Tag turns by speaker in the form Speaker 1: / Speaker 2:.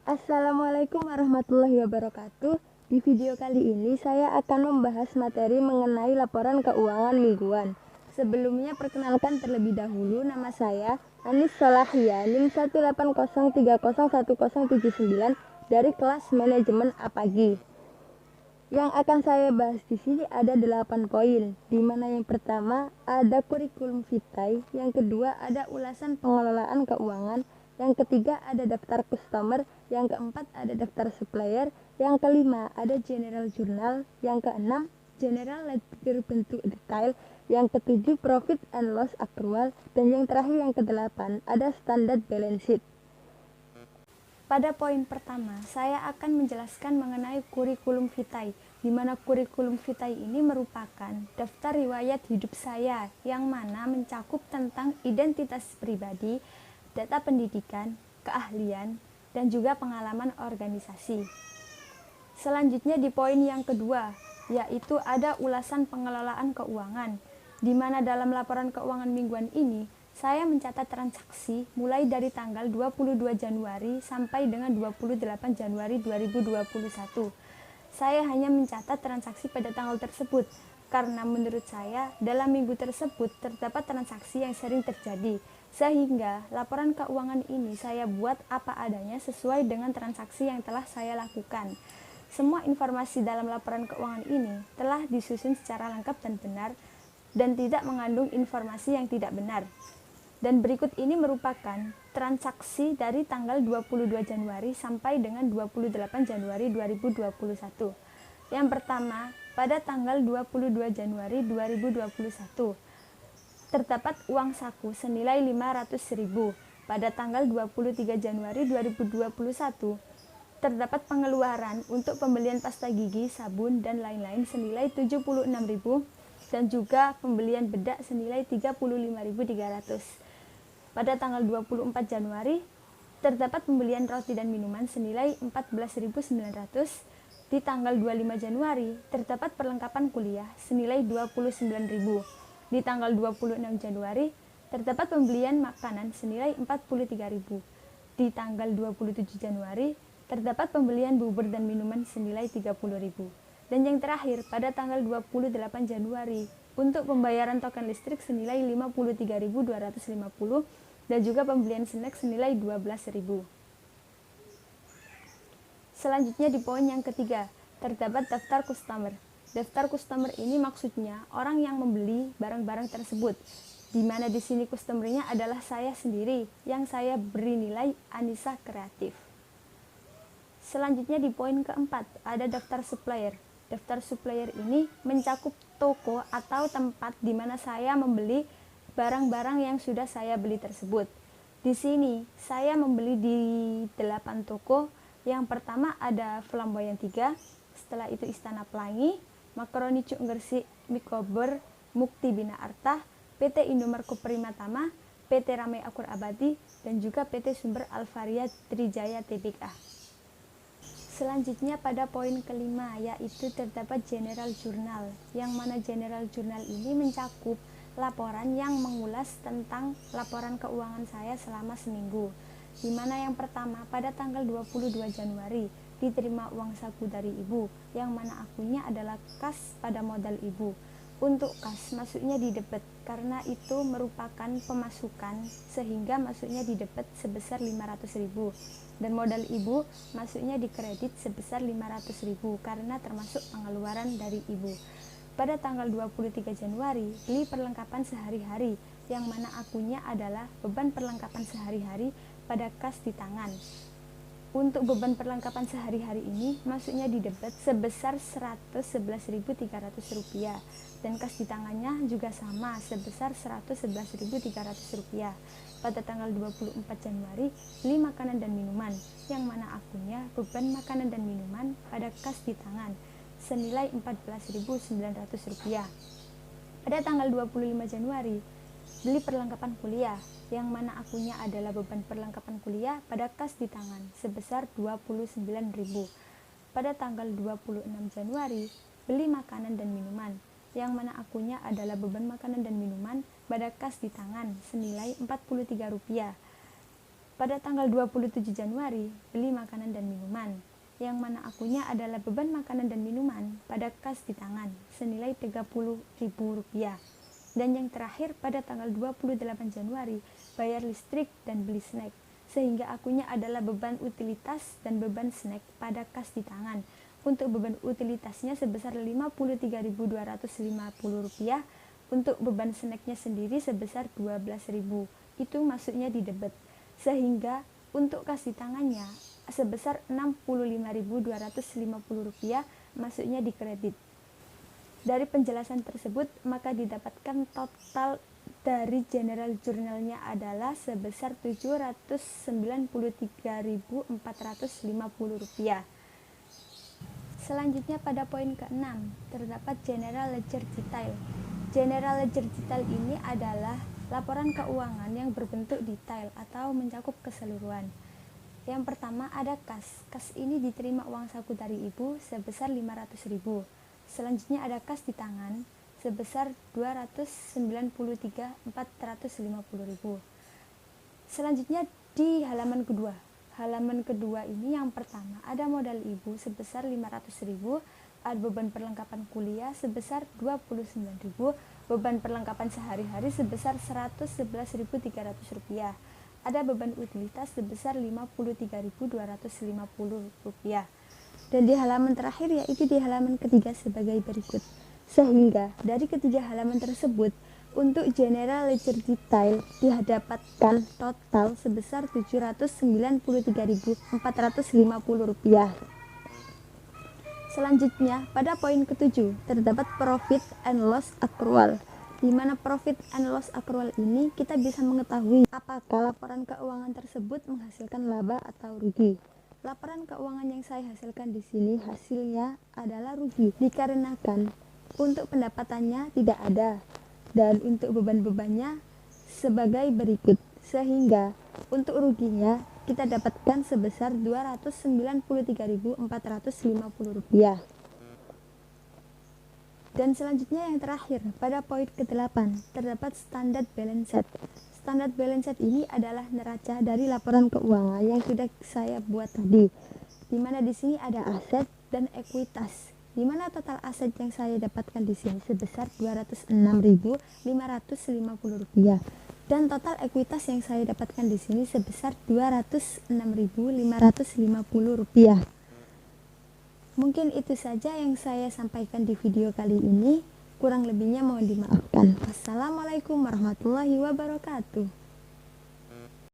Speaker 1: Assalamualaikum warahmatullahi wabarakatuh. Di video kali ini saya akan membahas materi mengenai laporan keuangan mingguan. Sebelumnya perkenalkan terlebih dahulu, nama saya Anis Solahia, NIM 180301079 dari kelas manajemen Apagi. Yang akan saya bahas di sini ada 8 poin, di mana yang pertama ada kurikulum vitae, yang kedua ada ulasan pengelolaan keuangan, yang ketiga ada daftar customer, yang keempat ada daftar supplier, yang kelima ada general journal, yang keenam general ledger bentuk detail, yang ketujuh profit and loss accrual, dan yang terakhir yang kedelapan ada standard balance sheet. Pada poin pertama, saya akan menjelaskan mengenai kurikulum vitae, di mana kurikulum vitae ini merupakan daftar riwayat hidup saya yang mana mencakup tentang identitas pribadi, data pendidikan, keahlian, dan juga pengalaman organisasi. Selanjutnya di poin yang kedua, yaitu ada ulasan pengelolaan keuangan, di mana dalam laporan keuangan mingguan ini, saya mencatat transaksi mulai dari tanggal 22 Januari sampai dengan 28 Januari 2021. Saya hanya mencatat transaksi pada tanggal tersebut, karena menurut saya dalam minggu tersebut terdapat transaksi yang sering terjadi, sehingga laporan keuangan ini saya buat apa adanya sesuai dengan transaksi yang telah saya lakukan. Semua informasi dalam laporan keuangan ini telah disusun secara lengkap dan benar, dan tidak mengandung informasi yang tidak benar. Dan berikut ini merupakan transaksi dari tanggal 22 Januari sampai dengan 28 Januari 2021. Yang pertama, pada tanggal 22 Januari 2021, terdapat uang saku senilai 500.000. Pada tanggal 23 Januari 2021, terdapat pengeluaran untuk pembelian pasta gigi, sabun, dan lain-lain senilai 76.000 dan juga pembelian bedak senilai 35.300. Pada tanggal 24 Januari, terdapat pembelian roti dan minuman senilai 14.900. Di tanggal 25 Januari, terdapat perlengkapan kuliah senilai 29.000. Di tanggal 26 Januari, terdapat pembelian makanan senilai 43.000. Di tanggal 27 Januari, terdapat pembelian bubur dan minuman senilai 30.000. Dan yang terakhir, pada tanggal 28 Januari, untuk pembayaran token listrik senilai 53.250 dan juga pembelian snack senilai 12.000. Selanjutnya di poin yang ketiga, terdapat daftar customer. Daftar customer ini maksudnya orang yang membeli barang-barang tersebut, di mana di sini customernya adalah saya sendiri yang saya beri nilai Anissa Kreatif. Selanjutnya di poin keempat, ada daftar supplier. Daftar supplier ini mencakup toko atau tempat di mana saya membeli barang-barang yang sudah saya beli tersebut. Di sini saya membeli di 8 toko. Yang pertama ada Flamboyan 3, setelah itu Istana Pelangi, Makaroni Cuk Gresik, Mikober, Mukti Bina Arta, PT Indomarko Primatama, PT Ramai Akur Abadi, dan juga PT Sumber Alvaria Trijaya Tbk. Selanjutnya pada poin kelima, yaitu terdapat general journal, yang mana general journal ini mencakup laporan yang mengulas tentang laporan keuangan saya selama seminggu, di mana yang pertama pada tanggal 22 Januari diterima uang saku dari ibu, yang mana akunnya adalah kas pada modal ibu. Untuk kas masuknya di debit karena itu merupakan pemasukan, sehingga masuknya di debit sebesar 500.000, dan modal ibu masuknya di kredit sebesar 500.000 karena termasuk pengeluaran dari ibu. Pada tanggal 23 Januari, beli perlengkapan sehari-hari, yang mana akunnya adalah beban perlengkapan sehari-hari pada kas di tangan. Untuk beban perlengkapan sehari-hari ini masuknya di debit sebesar Rp111.300, dan kas di tangannya juga sama sebesar Rp111.300. Pada tanggal 24 Januari, beli makanan dan minuman, yang mana akunnya beban makanan dan minuman pada kas di tangan senilai Rp14.900. Pada tanggal 25 Januari, beli perlengkapan kuliah, yang mana akunnya adalah beban perlengkapan kuliah pada kas di tangan sebesar Rp29.000. Pada tanggal 26 Januari, beli makanan dan minuman, yang mana akunnya adalah beban makanan dan minuman pada kas di tangan senilai Rp43.
Speaker 2: pada tanggal 27 Januari beli makanan dan minuman, yang mana akunya adalah beban makanan dan minuman pada kas di tangan senilai Rp30.000. Dan yang terakhir pada tanggal 28 Januari bayar listrik dan beli snack, sehingga akunya adalah beban utilitas dan beban snack pada kas di tangan. Untuk beban utilitasnya sebesar Rp53.250, untuk beban snacknya sendiri sebesar Rp12.000. Itu masuknya di debit, sehingga untuk kas di tangannya sebesar Rp65.250 masuknya di kredit. Dari penjelasan tersebut, maka didapatkan total dari general journalnya adalah sebesar Rp793.450. Selanjutnya pada poin ke-6, terdapat general ledger detail. General ledger detail ini adalah laporan keuangan yang berbentuk detail atau mencakup keseluruhan. Yang pertama ada kas. Kas ini diterima uang saku dari ibu sebesar Rp500.000. Selanjutnya ada kas di tangan sebesar Rp293.450. Selanjutnya di halaman kedua. Halaman kedua ini yang pertama ada modal ibu sebesar Rp500.000, ada beban perlengkapan kuliah sebesar Rp29.000, beban perlengkapan sehari-hari sebesar Rp111.300, ada beban utilitas sebesar Rp53.250. Dan di halaman terakhir yaitu di halaman ketiga sebagai berikut. Sehingga dari ketiga halaman tersebut untuk general ledger detail didapatkan total sebesar Rp793.450. Selanjutnya pada poin ke-7 terdapat profit and loss accrual, di mana profit and loss accrual ini kita bisa mengetahui apakah laporan keuangan tersebut menghasilkan laba atau rugi. Laporan keuangan yang saya hasilkan di sini hasilnya adalah rugi dikarenakan untuk pendapatannya tidak ada dan untuk beban-bebannya sebagai berikut, sehingga untuk ruginya kita dapatkan sebesar Rp293.450. Dan selanjutnya yang terakhir pada poin ke-8 terdapat standard balance sheet. Standard balance sheet ini adalah neraca dari laporan keuangan yang sudah saya buat tadi, di mana di sini ada aset dan ekuitas, di mana total aset yang saya dapatkan di sini sebesar Rp206.550 dan total ekuitas yang saya dapatkan di sini sebesar Rp206.550. Mungkin itu saja yang saya sampaikan di video kali ini. Kurang lebihnya mohon dimaafkan. Wassalamualaikum warahmatullahi wabarakatuh.